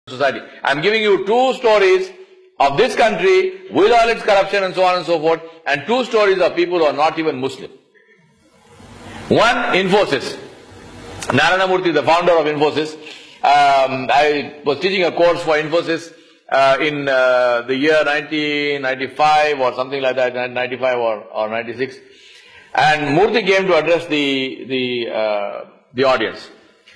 society. I am giving you two stories of this country with all its corruption and so on and so forth, and two stories of people who are not even Muslim. One, Infosys. Narayana Murthy, the founder of Infosys. I was teaching a course for Infosys in the year 1995 or something like that, 1995 or 96. And Murthy came to address the audience.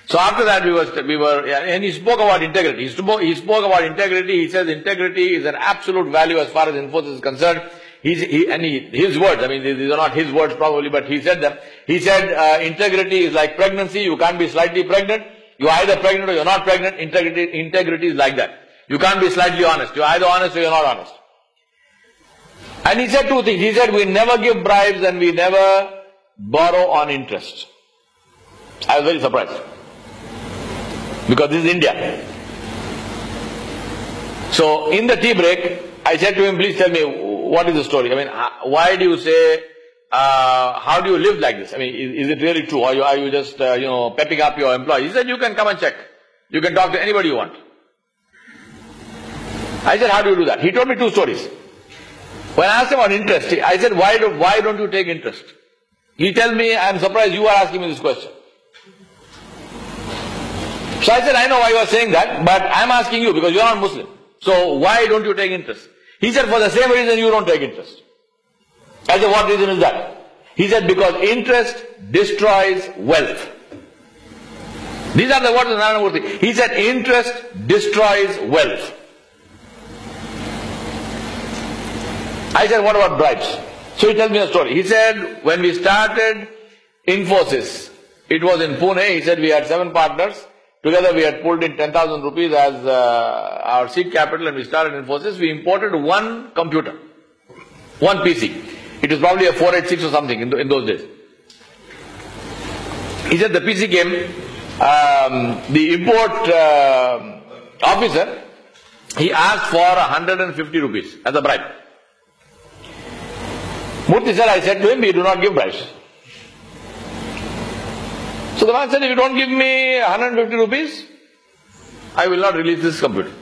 So after that we were, and he spoke about integrity. He spoke about integrity. He says integrity is an absolute value as far as Infosys is concerned. His words, I mean, these are not his words probably, but he said them. He said, integrity is like pregnancy. You can't be slightly pregnant. You're either pregnant or you're not pregnant. Integrity is like that. You can't be slightly honest. You're either honest or you're not honest. And he said two things. He said, we never give bribes and we never borrow on interest. I was very surprised. Because this is India. So in the tea break, I said to him, please tell me, what is the story? I mean, why do you say, how do you live like this? I mean, is it really true? Or are you just, pepping up your employees? He said, you can come and check. You can talk to anybody you want. I said, how do you do that? He told me two stories. When I asked him about interest, I said, why don't you take interest? He tells me, I'm surprised you are asking me this question. So I said, I know why you are saying that, but I'm asking you because you are not Muslim. So why don't you take interest? He said, for the same reason you don't take interest. I said, what reason is that? He said, because interest destroys wealth. These are the words of Narayana Murthy. He said, interest destroys wealth. I said, what about bribes? So he tells me a story. He said, when we started Infosys, it was in Pune. He said, we had 7 partners. Together we had pulled in 10,000 rupees as our seed capital, and we started Infosys. We imported one computer, one PC. It was probably a 486 or something in those days. He said the PC came, the import officer, he asked for 150 rupees as a bribe. Murthy said, I said to him, we do not give bribes. So the man said, if you don't give me 150 rupees, I will not release this computer.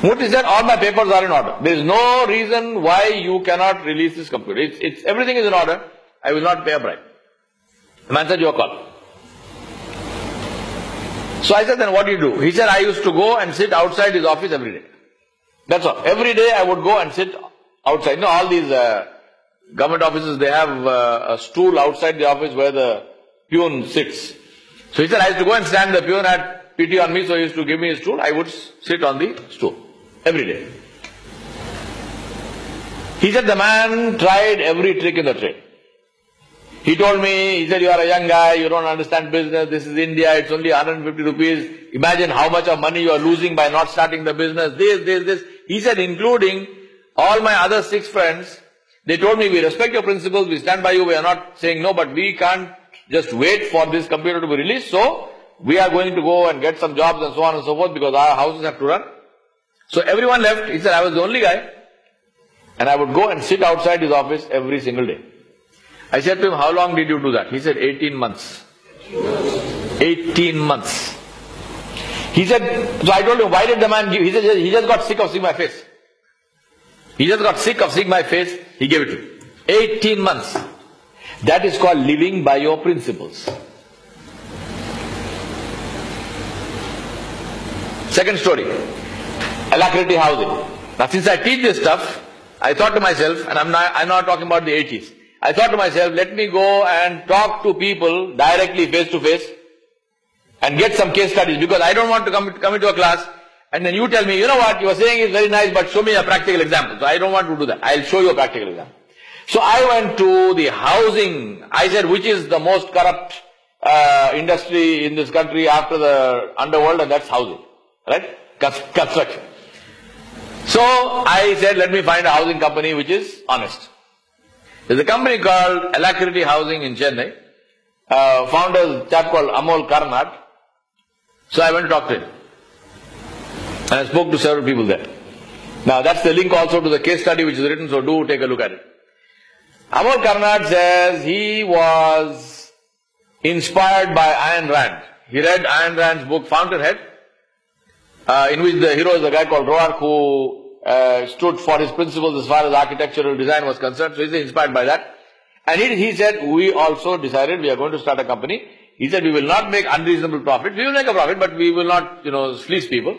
Murthy said, all my papers are in order. There is no reason why you cannot release this computer. Everything is in order. I will not pay a bribe. The man said, your call. So I said, then what do you do? He said, I used to go and sit outside his office every day. That's all. Every day I would go and sit outside. You know, all these government offices, they have a stool outside the office where the peon sits. So he said, I used to go and stand. The peon had pity on me, so he used to give me a stool. I would sit on the stool every day. He said, the man tried every trick in the trade. He told me, he said, you are a young guy, you don't understand business, this is India, it's only 150 rupees. Imagine how much of money you are losing by not starting the business, this. He said, including all my other 6 friends, they told me, we respect your principles, we stand by you, we are not saying no, but we can't just wait for this computer to be released, so we are going to go and get some jobs and so on and so forth because our houses have to run. So everyone left. He said, I was the only guy, and I would go and sit outside his office every single day. I said to him, how long did you do that? He said, 18 months. 18 months. He said, so I told him, why did the man give? He said, he just got sick of seeing my face. He just got sick of seeing my face, he gave it to me. 18 months. That is called living by your principles. Second story, alacrity housing. Now since I teach this stuff, I thought to myself, and I'm not talking about the 80s, I thought to myself, let me go and talk to people directly face to face and get some case studies, because I don't want to come into a class and then you tell me, you know what, you are saying is very nice, but show me a practical example. So I don't want to do that. I'll show you a practical example. So I went to the housing. I said, which is the most corrupt industry in this country after the underworld, and that's housing, right? Construction. So I said, let me find a housing company which is honest. There's a company called Alacrity Housing in Chennai. Founder, a chap called Amol Karnat. So I went to talk to him. And I spoke to several people there. Now that's the link also to the case study which is written, so do take a look at it. Amol Karnat says he was inspired by Ayn Rand. He read Ayn Rand's book Fountainhead. in which the hero is a guy called Roark who stood for his principles as far as architectural design was concerned. So he's inspired by that. And he said, we also decided we are going to start a company. He said, we will not make unreasonable profit. We will make a profit, but we will not, fleece people.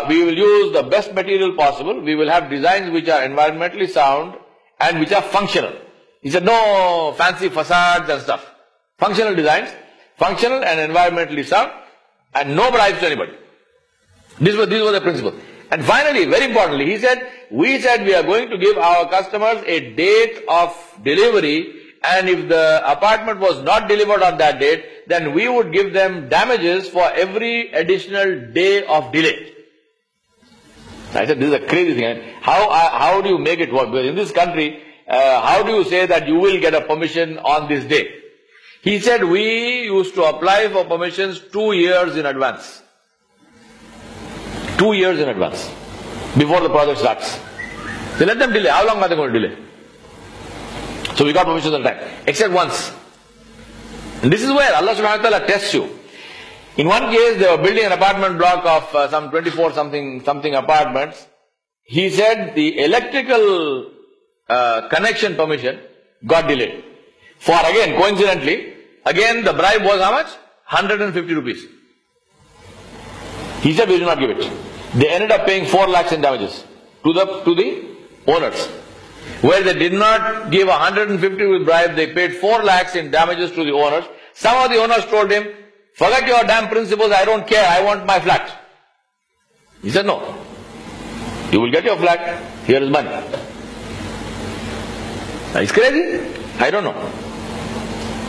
We will use the best material possible. We will have designs which are environmentally sound and which are functional. He said, no fancy facades and stuff. Functional designs, functional and environmentally sound, and no bribes to anybody. These were the principles. And finally, very importantly, we said we are going to give our customers a date of delivery, and if the apartment was not delivered on that date, then we would give them damages for every additional day of delay. I said, this is a crazy thing. How do you make it work? Because in this country, how do you say that you will get a permission on this day? He said, we used to apply for permissions 2 years in advance. 2 years in advance, before the project starts. So let them delay. How long are they going to delay? So we got permission on time, except once. And this is where Allah subhanahu wa ta'ala tests you. In one case, they were building an apartment block of some 24 something apartments. He said the electrical connection permission got delayed. For again, coincidentally, again the bribe was how much? 150 rupees. He said, we do not give it. They ended up paying 4 lakhs in damages to the owners. Where they did not give 150 with bribe, they paid 4 lakhs in damages to the owners. Some of the owners told him, forget your damn principles, I don't care, I want my flat. He said, no. You will get your flat, here is money. Now, it's crazy? I don't know.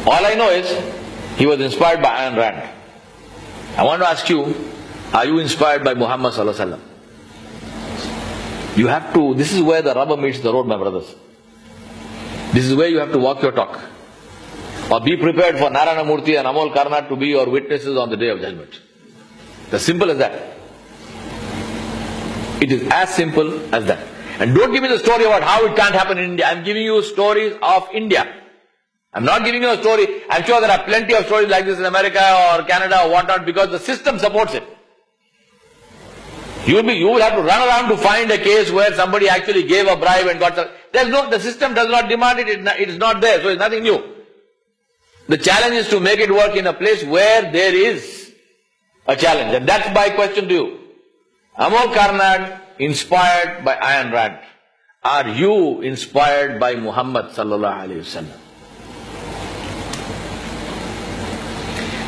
All I know is, he was inspired by Ayn Rand. I want to ask you, are you inspired by Muhammad sallallahu alaihi wasallam? You have to, this is where the rubber meets the road, my brothers. This is where you have to walk your talk. Or be prepared for Narayana Murthy and Amol Karnat to be your witnesses on the day of judgment. It's as simple as that. It is as simple as that. And don't give me the story about how it can't happen in India. I'm giving you stories of India. I'm not giving you a story. I'm sure there are plenty of stories like this in America or Canada or whatnot, because the system supports it. You will have to run around to find a case where somebody actually gave a bribe and got the system does not demand it, it is not there, so it's nothing new. The challenge is to make it work in a place where there is a challenge, and that's my question to you. Amol Karnad, inspired by Ayn Rand. Are you inspired by Muhammad sallallahu alaihi wasallam?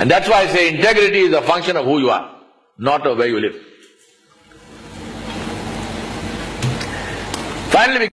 And that's why I say integrity is a function of who you are, not of where you live. Finally,